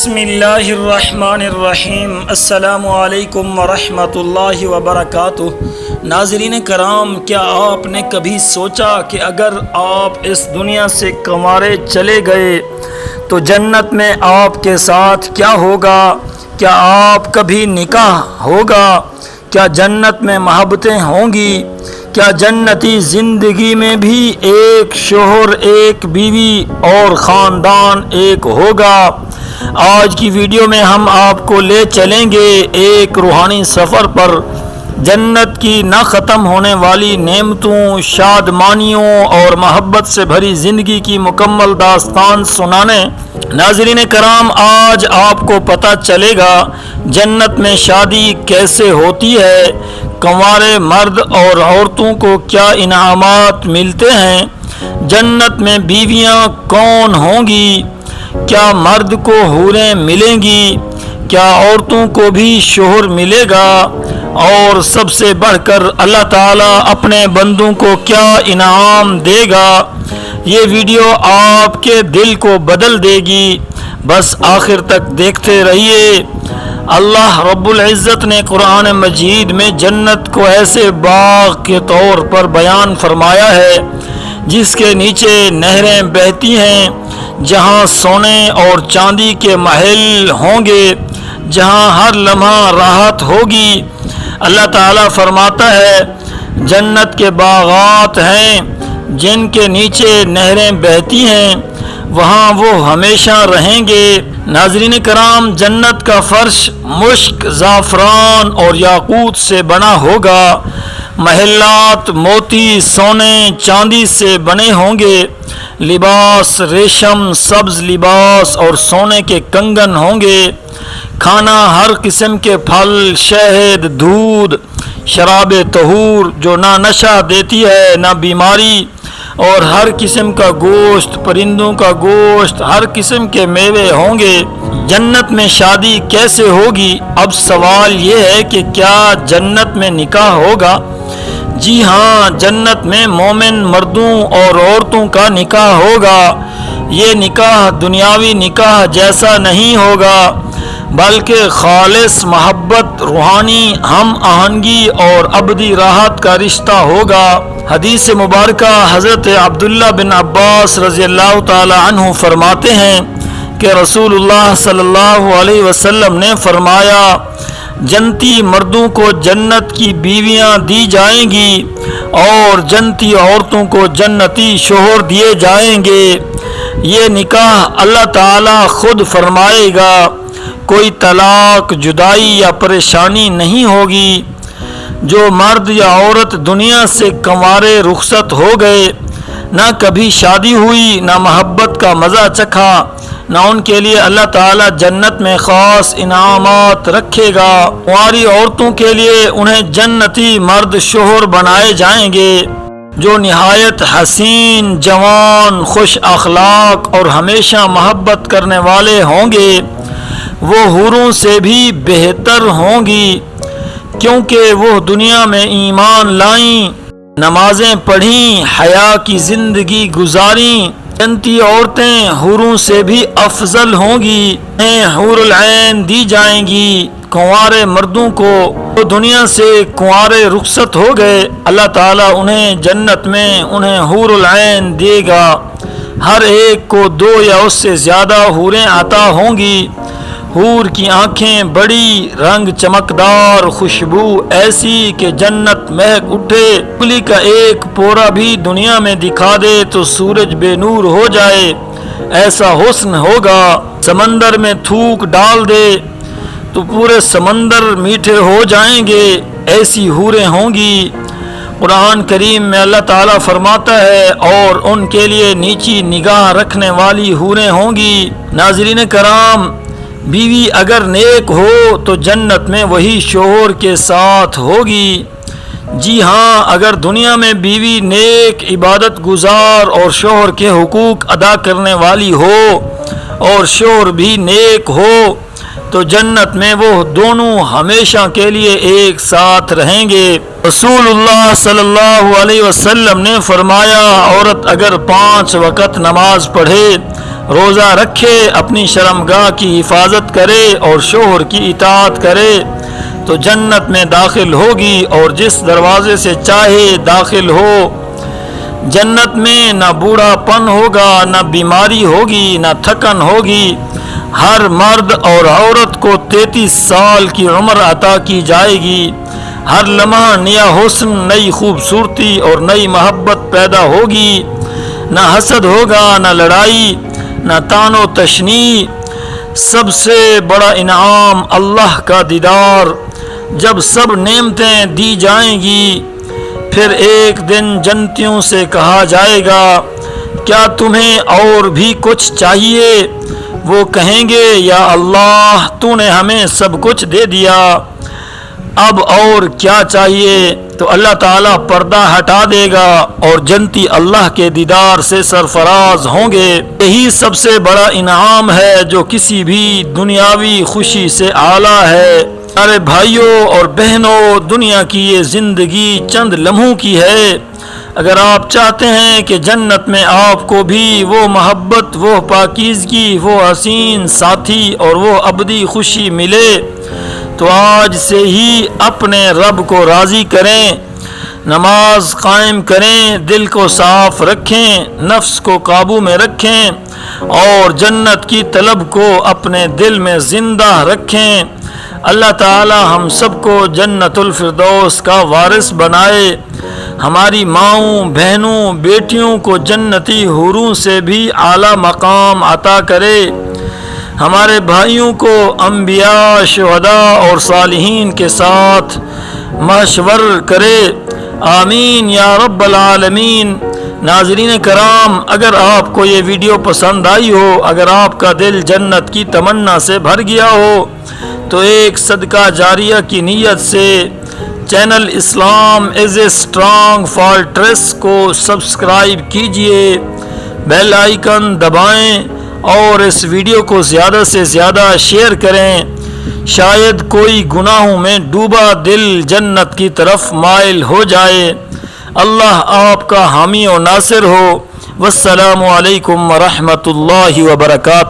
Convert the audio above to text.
بسم اللہ الرحمن الرحیم۔ السلام علیکم ورحمۃ اللہ وبرکاتہ۔ ناظرین کرام، کیا آپ نے کبھی سوچا کہ اگر آپ اس دنیا سے کنوارے چلے گئے تو جنت میں آپ کے ساتھ کیا ہوگا؟ کیا آپ کبھی نکاح ہوگا؟ کیا جنت میں محبتیں ہوں گی؟ کیا جنتی زندگی میں بھی ایک شوہر، ایک بیوی اور خاندان ایک ہوگا؟ آج کی ویڈیو میں ہم آپ کو لے چلیں گے ایک روحانی سفر پر، جنت کی نہ ختم ہونے والی نعمتوں، شادمانیوں اور محبت سے بھری زندگی کی مکمل داستان سنانے۔ ناظرین کرام، آج آپ کو پتہ چلے گا جنت میں شادی کیسے ہوتی ہے، کنوارے مرد اور عورتوں کو کیا انعامات ملتے ہیں، جنت میں بیویاں کون ہوں گی، کیا مرد کو حوریں ملیں گی، کیا عورتوں کو بھی شوہر ملے گا، اور سب سے بڑھ کر اللہ تعالیٰ اپنے بندوں کو کیا انعام دے گا۔ یہ ویڈیو آپ کے دل کو بدل دے گی، بس آخر تک دیکھتے رہیے۔ اللہ رب العزت نے قرآن مجید میں جنت کو ایسے باغ کے طور پر بیان فرمایا ہے جس کے نیچے نہریں بہتی ہیں، جہاں سونے اور چاندی کے محل ہوں گے، جہاں ہر لمحہ راحت ہوگی۔ اللہ تعالیٰ فرماتا ہے جنت کے باغات ہیں جن کے نیچے نہریں بہتی ہیں، وہاں وہ ہمیشہ رہیں گے۔ ناظرین کرام، جنت کا فرش مشک، زعفران اور یاقوت سے بنا ہوگا، محلات موتی، سونے، چاندی سے بنے ہوں گے، لباس ریشم، سبز لباس اور سونے کے کنگن ہوں گے، کھانا ہر قسم کے پھل، شہد، دودھ، شراب طہور جو نہ نشہ دیتی ہے نہ بیماری، اور ہر قسم کا گوشت، پرندوں کا گوشت، ہر قسم کے میوے ہوں گے۔ جنت میں شادی کیسے ہوگی؟ اب سوال یہ ہے کہ کیا جنت میں نکاح ہوگا؟ جی ہاں، جنت میں مومن مردوں اور عورتوں کا نکاح ہوگا۔ یہ نکاح دنیاوی نکاح جیسا نہیں ہوگا، بلکہ خالص محبت، روحانی ہم آہنگی اور ابدی راحت کا رشتہ ہوگا۔ حدیث مبارکہ حضرت عبداللہ بن عباس رضی اللہ تعالی عنہ فرماتے ہیں کہ رسول اللہ صلی اللہ علیہ وسلم نے فرمایا، جنتی مردوں کو جنت کی بیویاں دی جائیں گی اور جنتی عورتوں کو جنتی شوہر دیے جائیں گے۔ یہ نکاح اللہ تعالیٰ خود فرمائے گا، کوئی طلاق، جدائی یا پریشانی نہیں ہوگی۔ جو مرد یا عورت دنیا سے کنوارے رخصت ہو گئے، نہ کبھی شادی ہوئی، نہ محبت کا مزہ چکھا، نہ ان کے لیے اللہ تعالیٰ جنت میں خاص انعامات رکھے گا۔ کنواری عورتوں کے لیے انہیں جنتی مرد شوہر بنائے جائیں گے جو نہایت حسین، جوان، خوش اخلاق اور ہمیشہ محبت کرنے والے ہوں گے۔ وہ حوروں سے بھی بہتر ہوں گی کیونکہ وہ دنیا میں ایمان لائیں، نمازیں پڑھیں، حیا کی زندگی گزاریں۔ جنتی عورتیں حوروں سے بھی افضل ہوں گی، انہیں حور العین دی جائیں گی۔ کنوارے مردوں کو جو دنیا سے کنوارے رخصت ہو گئے، اللہ تعالیٰ انہیں جنت میں انہیں حور العین دے گا۔ ہر ایک کو 2 یا اس سے زیادہ حوریں عطا ہوں گی۔ حور کی آنکھیں بڑی، رنگ چمکدار، خوشبو ایسی کہ جنت مہک اٹھے، انگلی کا ایک پورا بھی دنیا میں دکھا دے تو سورج بے نور ہو جائے، ایسا حسن ہوگا۔ سمندر میں تھوک ڈال دے تو پورے سمندر میٹھے ہو جائیں گے، ایسی حوریں ہوں گی۔ قرآن کریم میں اللہ تعالیٰ فرماتا ہے، اور ان کے لیے نیچی نگاہ رکھنے والی حوریں ہوں گی۔ ناظرین کرام، بیوی اگر نیک ہو تو جنت میں وہی شوہر کے ساتھ ہوگی۔ جی ہاں، اگر دنیا میں بیوی نیک، عبادت گزار اور شوہر کے حقوق ادا کرنے والی ہو، اور شوہر بھی نیک ہو، تو جنت میں وہ دونوں ہمیشہ کے لیے ایک ساتھ رہیں گے۔ رسول اللہ صلی اللہ علیہ وسلم نے فرمایا، عورت اگر 5 وقت نماز پڑھے، روزہ رکھے، اپنی شرمگاہ کی حفاظت کرے اور شوہر کی اطاعت کرے تو جنت میں داخل ہوگی، اور جس دروازے سے چاہے داخل ہو۔ جنت میں نہ بوڑھا پن ہوگا، نہ بیماری ہوگی، نہ تھکن ہوگی۔ ہر مرد اور عورت کو 33 سال کی عمر عطا کی جائے گی۔ ہر لمحہ نیا حسن، نئی خوبصورتی اور نئی محبت پیدا ہوگی۔ نہ حسد ہوگا، نہ لڑائی، نہ طعن و تشنیع۔ سب سے بڑا انعام اللہ کا دیدار۔ جب سب نعمتیں دی جائیں گی، پھر ایک دن جنتیوں سے کہا جائے گا، کیا تمہیں اور بھی کچھ چاہیے؟ وہ کہیں گے، یا اللہ تو نے ہمیں سب کچھ دے دیا، اب اور کیا چاہیے؟ تو اللہ تعالیٰ پردہ ہٹا دے گا اور جنتی اللہ کے دیدار سے سرفراز ہوں گے۔ یہی سب سے بڑا انعام ہے جو کسی بھی دنیاوی خوشی سے اعلیٰ ہے۔ ارے بھائیوں اور بہنوں، دنیا کی یہ زندگی چند لمحوں کی ہے۔ اگر آپ چاہتے ہیں کہ جنت میں آپ کو بھی وہ محبت، وہ پاکیزگی، وہ حسین ساتھی اور وہ ابدی خوشی ملے تو آج سے ہی اپنے رب کو راضی کریں، نماز قائم کریں، دل کو صاف رکھیں، نفس کو قابو میں رکھیں اور جنت کی طلب کو اپنے دل میں زندہ رکھیں۔ اللہ تعالی ہم سب کو جنت الفردوس کا وارث بنائے، ہماری ماؤں، بہنوں، بیٹیوں کو جنتی حوروں سے بھی اعلیٰ مقام عطا کرے، ہمارے بھائیوں کو انبیاء، شہداء اور صالحین کے ساتھ محشر کرے، آمین یا رب العالمین۔ ناظرین کرام، اگر آپ کو یہ ویڈیو پسند آئی ہو، اگر آپ کا دل جنت کی تمنا سے بھر گیا ہو تو ایک صدقہ جاریہ کی نیت سے channel Islam is a strong fortress کو سبسکرائب کیجئے، بیل آئیکن دبائیں اور اس ویڈیو کو زیادہ سے زیادہ شیئر کریں، شاید کوئی گناہوں میں ڈوبا دل جنت کی طرف مائل ہو جائے۔ اللہ آپ کا حامی و ناصر ہو۔ والسلام علیکم ورحمۃ اللہ وبرکاتہ۔